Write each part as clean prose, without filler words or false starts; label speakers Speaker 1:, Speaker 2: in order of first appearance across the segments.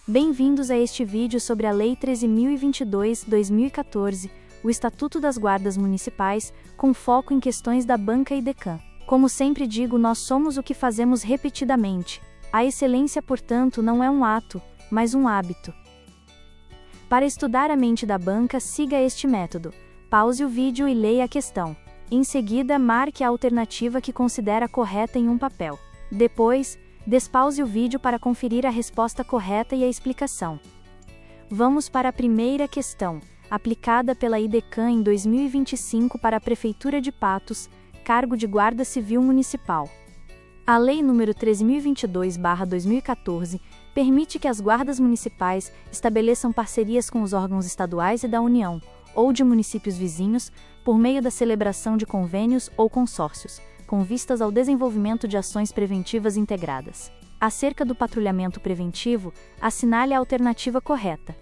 Speaker 1: Bem-vindos a este vídeo sobre a Lei 13.022/2014, o Estatuto das Guardas Municipais, com foco em questões da banca e DECAM. Como sempre digo, nós somos o que fazemos repetidamente. A excelência, portanto, não é um ato, mas um hábito. Para estudar a mente da banca, siga este método. Pause o vídeo e leia a questão. Em seguida, marque a alternativa que considera correta em um papel. Depois, despause o vídeo para conferir a resposta correta e a explicação. Vamos para a primeira questão, aplicada pela IDECAM em 2025 para a Prefeitura de Patos, cargo de Guarda Civil Municipal. A Lei nº 13.022/2014 permite que as guardas municipais estabeleçam parcerias com os órgãos estaduais e da União, ou de municípios vizinhos, por meio da celebração de convênios ou consórcios, com vistas ao desenvolvimento de ações preventivas integradas. Acerca do patrulhamento preventivo, assinale a alternativa correta.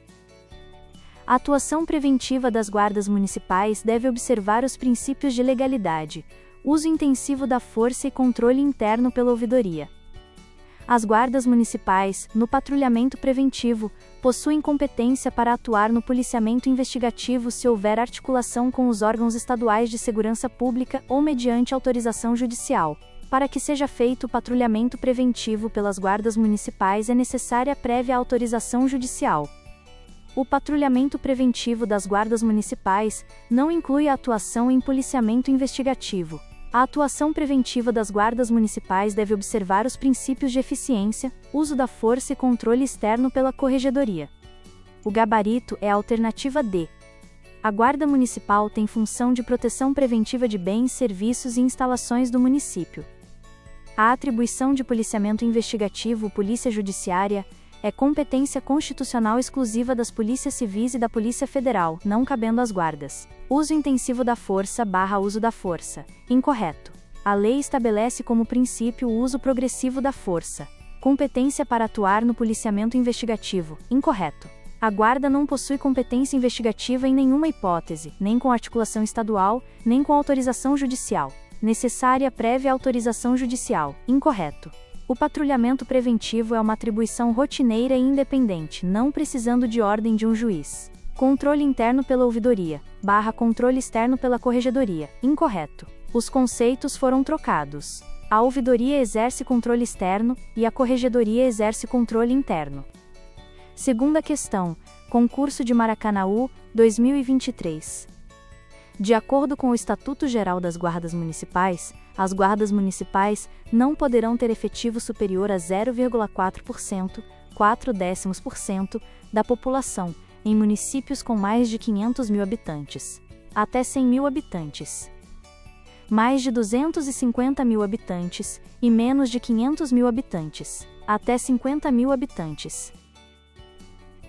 Speaker 1: A atuação preventiva das guardas municipais deve observar os princípios de legalidade, uso intensivo da força e controle interno pela ouvidoria. As guardas municipais, no patrulhamento preventivo, possuem competência para atuar no policiamento investigativo se houver articulação com os órgãos estaduais de segurança pública ou mediante autorização judicial. Para que seja feito o patrulhamento preventivo pelas guardas municipais é necessária a prévia autorização judicial. O patrulhamento preventivo das guardas municipais não inclui a atuação em policiamento investigativo. A atuação preventiva das guardas municipais deve observar os princípios de eficiência, uso da força e controle externo pela corregedoria. O gabarito é a alternativa D. A Guarda Municipal tem função de proteção preventiva de bens, serviços e instalações do município. A atribuição de policiamento investigativo, Polícia Judiciária, é competência constitucional exclusiva das Polícias Civis e da Polícia Federal, não cabendo às guardas. Uso intensivo da força/uso da força. Incorreto. A lei estabelece como princípio o uso progressivo da força. Competência para atuar no policiamento investigativo. Incorreto. A guarda não possui competência investigativa em nenhuma hipótese, nem com articulação estadual, nem com autorização judicial. Necessária prévia autorização judicial. Incorreto. O patrulhamento preventivo é uma atribuição rotineira e independente, não precisando de ordem de um juiz. Controle interno pela ouvidoria/controle externo pela corregedoria. Incorreto. Os conceitos foram trocados. A ouvidoria exerce controle externo e a corregedoria exerce controle interno. Segunda questão. Concurso de Maracanaú, 2023. De acordo com o Estatuto Geral das Guardas Municipais, as guardas municipais não poderão ter efetivo superior a 0,4%, 0,4% da população, em municípios com mais de 500 mil habitantes, até 100 mil habitantes, mais de 250 mil habitantes e menos de 500 mil habitantes, até 50 mil habitantes.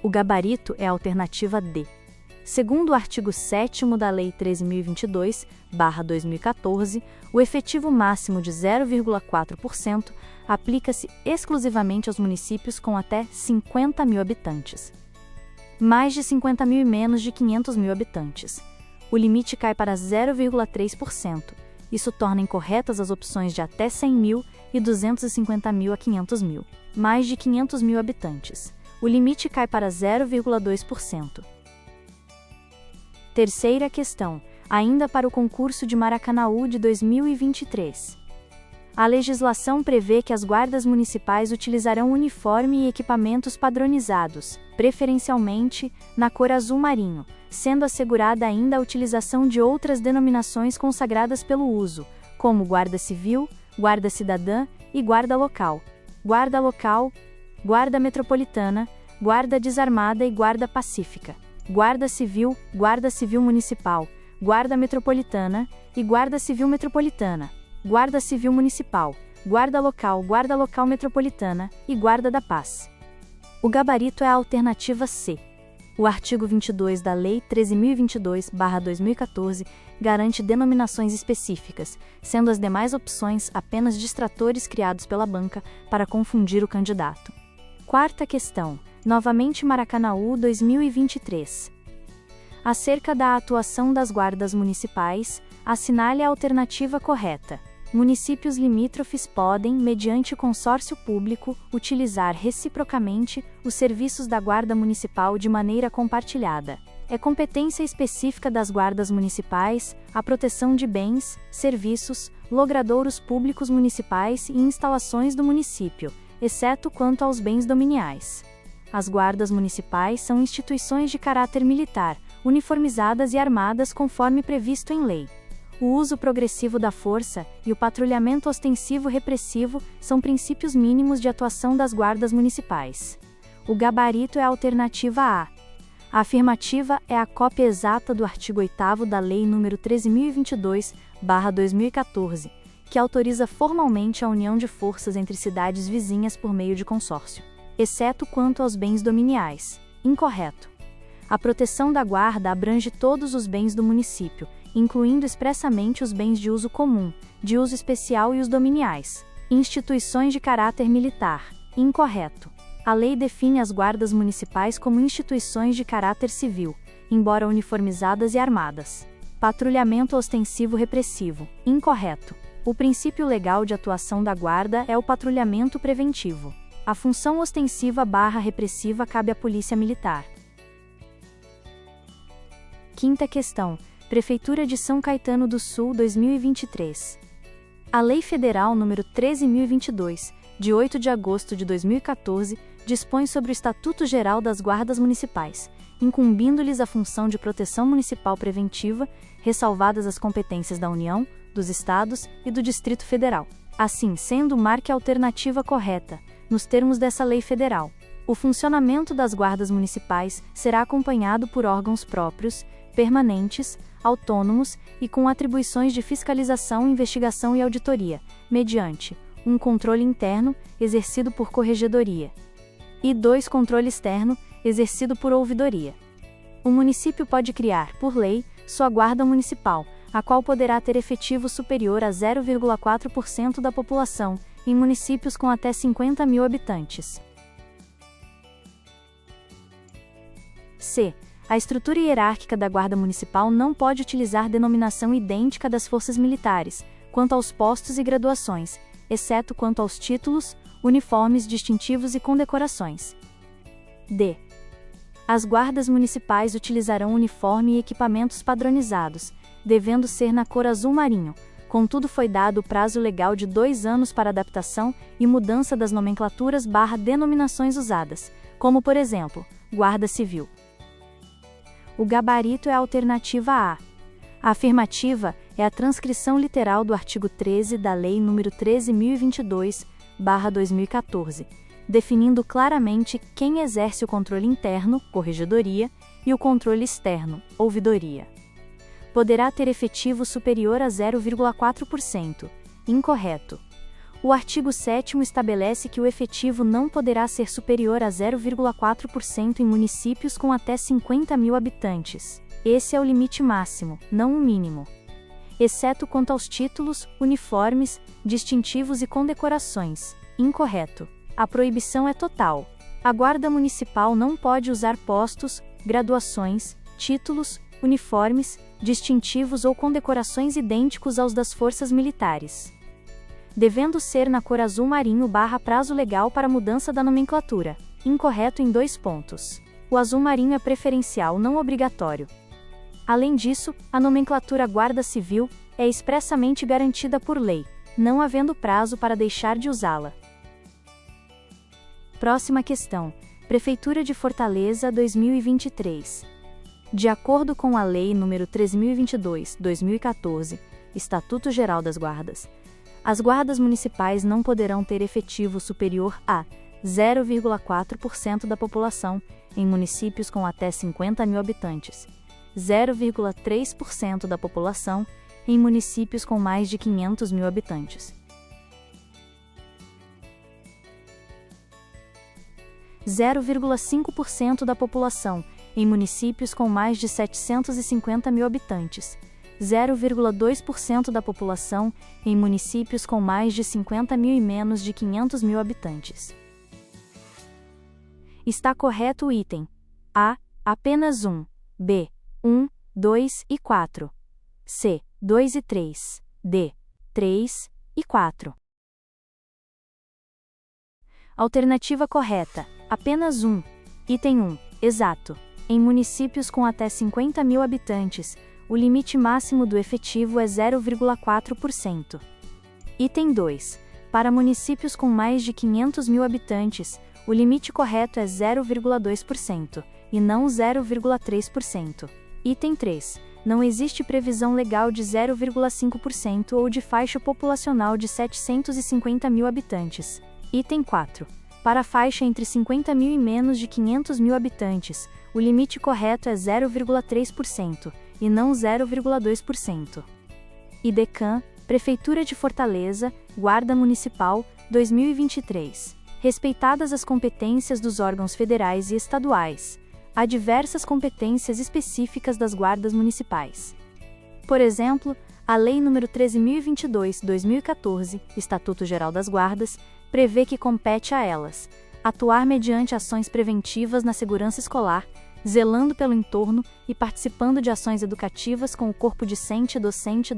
Speaker 1: O gabarito é a alternativa D. Segundo o artigo 7º da Lei 13.022/2014, o efetivo máximo de 0,4% aplica-se exclusivamente aos municípios com até 50 mil habitantes, mais de 50 mil e menos de 500 mil habitantes. O limite cai para 0,3%. Isso torna incorretas as opções de até 100 mil e 250 mil a 500 mil, mais de 500 mil habitantes. O limite cai para 0,2%. Terceira questão, ainda para o concurso de Maracanaú de 2023. A legislação prevê que as guardas municipais utilizarão uniforme e equipamentos padronizados, preferencialmente na cor azul marinho, sendo assegurada ainda a utilização de outras denominações consagradas pelo uso, como Guarda Civil, Guarda Cidadã e Guarda Local, Guarda Metropolitana, Guarda Desarmada e Guarda Pacífica. Guarda Civil Municipal, Guarda Metropolitana e Guarda Civil Metropolitana, Guarda Civil Municipal, Guarda Local Metropolitana e Guarda da Paz. O gabarito é a alternativa C. O artigo 22 da Lei 13.022/2014 garante denominações específicas, sendo as demais opções apenas distratores criados pela banca para confundir o candidato. Quarta questão. Novamente Maracanaú 2023. Acerca da atuação das guardas municipais, assinale a alternativa correta. Municípios limítrofes podem, mediante consórcio público, utilizar reciprocamente os serviços da Guarda Municipal de maneira compartilhada. É competência específica das guardas municipais a proteção de bens, serviços, logradouros públicos municipais e instalações do município, exceto quanto aos bens dominiais. As guardas municipais são instituições de caráter militar, uniformizadas e armadas conforme previsto em lei. O uso progressivo da força e o patrulhamento ostensivo repressivo são princípios mínimos de atuação das guardas municipais. O gabarito é a alternativa A. A afirmativa é a cópia exata do artigo 8º da Lei nº 13.022/2014, que autoriza formalmente a união de forças entre cidades vizinhas por meio de consórcio, exceto quanto aos bens dominiais. Incorreto. A proteção da guarda abrange todos os bens do município, incluindo expressamente os bens de uso comum, de uso especial e os dominiais. Instituições de caráter militar. Incorreto. A lei define as guardas municipais como instituições de caráter civil, embora uniformizadas e armadas. Patrulhamento ostensivo repressivo. Incorreto. O princípio legal de atuação da guarda é o patrulhamento preventivo. A função ostensiva/repressiva cabe à Polícia Militar. Quinta questão. Prefeitura de São Caetano do Sul 2023. A Lei Federal nº 13.022, de 8 de agosto de 2014, dispõe sobre o Estatuto Geral das Guardas Municipais, incumbindo-lhes a função de proteção municipal preventiva, ressalvadas as competências da União, dos Estados e do Distrito Federal. Assim sendo, marque a alternativa correta, nos termos dessa lei federal. O funcionamento das guardas municipais será acompanhado por órgãos próprios, permanentes, autônomos e com atribuições de fiscalização, investigação e auditoria, mediante um controle interno, exercido por corregedoria, e 2 controle externo, exercido por ouvidoria. O município pode criar, por lei, sua guarda municipal, a qual poderá ter efetivo superior a 0,4% da população, em municípios com até 50.000 habitantes. C. A estrutura hierárquica da Guarda Municipal não pode utilizar denominação idêntica das forças militares, quanto aos postos e graduações, exceto quanto aos títulos, uniformes distintivos e condecorações. D. As guardas municipais utilizarão uniforme e equipamentos padronizados, devendo ser na cor azul marinho, contudo foi dado o prazo legal de 2 anos para adaptação e mudança das nomenclaturas/denominações usadas, como por exemplo, Guarda Civil. O gabarito é a alternativa A. A afirmativa é a transcrição literal do artigo 13 da Lei nº 13.022/2014, definindo claramente quem exerce o controle interno, corregedoria, e o controle externo, ouvidoria. Poderá ter efetivo superior a 0,4%. Incorreto. O artigo 7º estabelece que o efetivo não poderá ser superior a 0,4% em municípios com até 50.000 habitantes. Esse é o limite máximo, não o mínimo. Exceto quanto aos títulos, uniformes, distintivos e condecorações. Incorreto. A proibição é total. A Guarda Municipal não pode usar postos, graduações, títulos, uniformes, distintivos ou condecorações idênticos aos das forças militares, devendo ser na cor azul marinho/prazo legal para mudança da nomenclatura. Incorreto em 2 pontos. O azul marinho é preferencial, não obrigatório. Além disso, a nomenclatura Guarda Civil é expressamente garantida por lei, não havendo prazo para deixar de usá-la. Próxima questão. Prefeitura de Fortaleza 2023. De acordo com a Lei nº 13.022/2014, Estatuto Geral das Guardas, as guardas municipais não poderão ter efetivo superior a 0,4% da população, em municípios com até 50.000 habitantes, 0,3% da população, em municípios com mais de 500.000 habitantes, 0,5% da população, em municípios com mais de 750.000 habitantes, 0,2% da população, em municípios com mais de 50.000 e menos de 500.000 habitantes. Está correto o item A, apenas 1, B, 1, 2 e 4, C, 2 e 3, D, 3, e 4. Alternativa correta, apenas 1. Item 1, exato. Em municípios com até 50.000 habitantes, o limite máximo do efetivo é 0,4%. Item 2. Para municípios com mais de 500.000 habitantes, o limite correto é 0,2%, e não 0,3%. Item 3. Não existe previsão legal de 0,5% ou de faixa populacional de 750.000 habitantes. Item 4. Para a faixa entre 50.000 e menos de 500.000 habitantes, o limite correto é 0,3%, e não 0,2%. IDECAM, Prefeitura de Fortaleza, Guarda Municipal, 2023. Respeitadas as competências dos órgãos federais e estaduais, há diversas competências específicas das guardas municipais. Por exemplo, a Lei nº 13.022/2014, Estatuto Geral das Guardas, prevê que compete a elas atuar mediante ações preventivas na segurança escolar, zelando pelo entorno e participando de ações educativas com o corpo discente e docente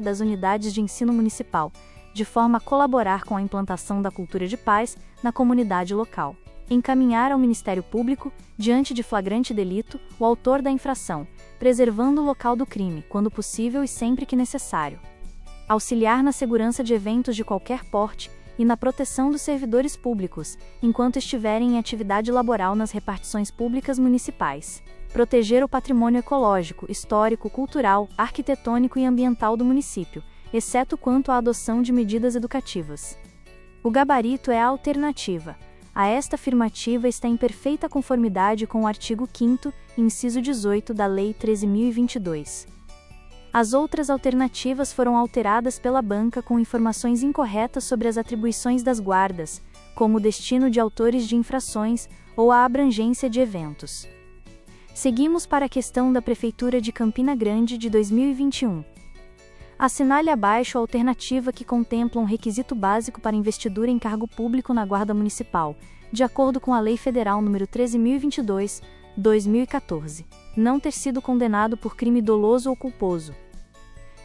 Speaker 1: das unidades de ensino municipal, de forma a colaborar com a implantação da cultura de paz na comunidade local. Encaminhar ao Ministério Público, diante de flagrante delito, o autor da infração, preservando o local do crime, quando possível e sempre que necessário. Auxiliar na segurança de eventos de qualquer porte e na proteção dos servidores públicos, enquanto estiverem em atividade laboral nas repartições públicas municipais. Proteger o patrimônio ecológico, histórico, cultural, arquitetônico e ambiental do município, exceto quanto à adoção de medidas educativas. O gabarito é a alternativa. A esta afirmativa está em perfeita conformidade com o artigo 5º, inciso 18 da Lei 13.022. As outras alternativas foram alteradas pela banca com informações incorretas sobre as atribuições das guardas, como o destino de autores de infrações ou a abrangência de eventos. Seguimos para a questão da Prefeitura de Campina Grande de 2021. Assinale abaixo a alternativa que contempla um requisito básico para investidura em cargo público na Guarda Municipal, de acordo com a Lei Federal nº 13.022/2014. Não ter sido condenado por crime doloso ou culposo.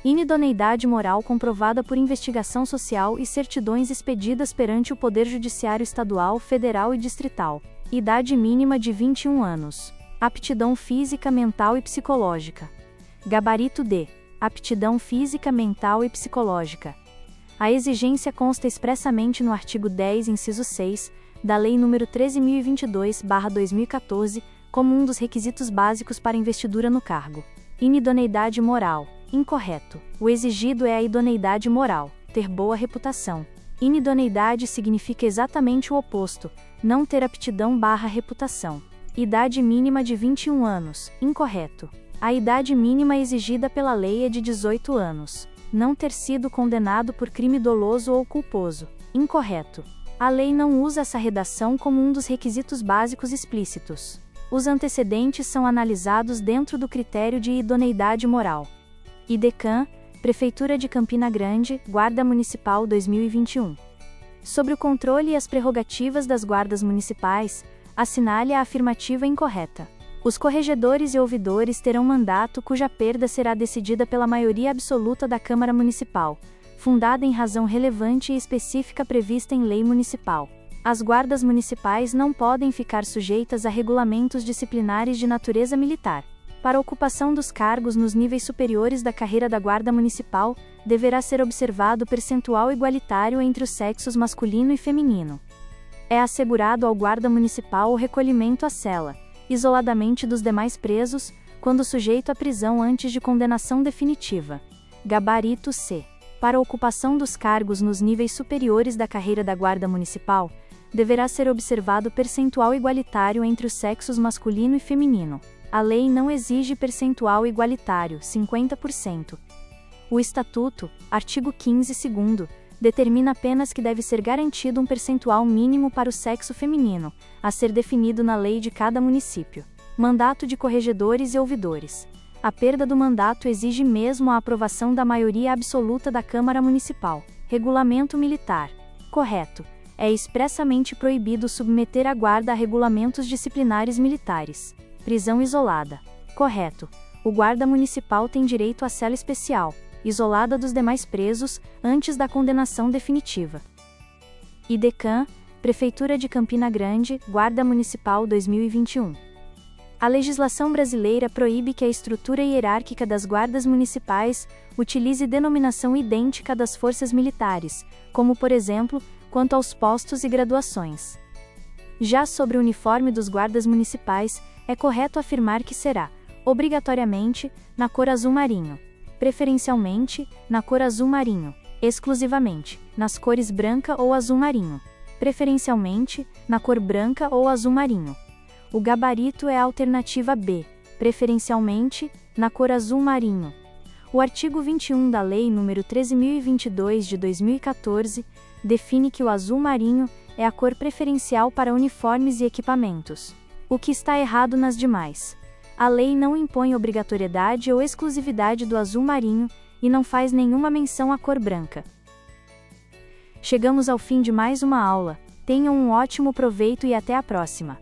Speaker 1: Inidoneidade moral comprovada por investigação social e certidões expedidas perante o Poder Judiciário Estadual, Federal e Distrital. Idade mínima de 21 anos. Aptidão física, mental e psicológica. Gabarito D. Aptidão física, mental e psicológica. A exigência consta expressamente no artigo 10, inciso 6, da Lei nº 13.022/2014, como um dos requisitos básicos para investidura no cargo. Inidoneidade moral. Incorreto. O exigido é a idoneidade moral, ter boa reputação. Inidoneidade significa exatamente o oposto, não ter aptidão/reputação. Idade mínima de 21 anos. Incorreto. A idade mínima exigida pela lei é de 18 anos. Não ter sido condenado por crime doloso ou culposo. Incorreto. A lei não usa essa redação como um dos requisitos básicos explícitos. Os antecedentes são analisados dentro do critério de idoneidade moral. IDECAM, Prefeitura de Campina Grande, Guarda Municipal 2021. Sobre o controle e as prerrogativas das guardas municipais, assinale a afirmativa incorreta. Os corregedores e ouvidores terão mandato cuja perda será decidida pela maioria absoluta da Câmara Municipal, fundada em razão relevante e específica prevista em lei municipal. As guardas municipais não podem ficar sujeitas a regulamentos disciplinares de natureza militar. Para a ocupação dos cargos nos níveis superiores da carreira da Guarda Municipal, deverá ser observado percentual igualitário entre os sexos masculino e feminino. É assegurado ao Guarda Municipal o recolhimento à cela, isoladamente dos demais presos, quando sujeito à prisão antes de condenação definitiva. Gabarito C. Para a ocupação dos cargos nos níveis superiores da carreira da Guarda Municipal, deverá ser observado percentual igualitário entre os sexos masculino e feminino. A lei não exige percentual igualitário, 50%. O Estatuto, artigo 15 2º, determina apenas que deve ser garantido um percentual mínimo para o sexo feminino, a ser definido na lei de cada município. Mandato de corregedores e ouvidores. A perda do mandato exige mesmo a aprovação da maioria absoluta da Câmara Municipal. Regulamento militar. Correto. É expressamente proibido submeter a guarda a regulamentos disciplinares militares. Prisão isolada. Correto. O guarda municipal tem direito à cela especial. isolada dos demais presos, antes da condenação definitiva. IDECAM, Prefeitura de Campina Grande, Guarda Municipal 2021. A legislação brasileira proíbe que a estrutura hierárquica das guardas municipais utilize denominação idêntica das forças militares, como, por exemplo, quanto aos postos e graduações. Já sobre o uniforme dos guardas municipais, é correto afirmar que será, obrigatoriamente, na cor azul marinho, preferencialmente, na cor azul marinho, exclusivamente, nas cores branca ou azul marinho, preferencialmente, na cor branca ou azul marinho. O gabarito é a alternativa B, preferencialmente, na cor azul marinho. O artigo 21 da Lei nº 13.022 de 2014 define que o azul marinho é a cor preferencial para uniformes e equipamentos. O que está errado nas demais? A lei não impõe obrigatoriedade ou exclusividade do azul marinho e não faz nenhuma menção à cor branca. Chegamos ao fim de mais uma aula. Tenham um ótimo proveito e até a próxima!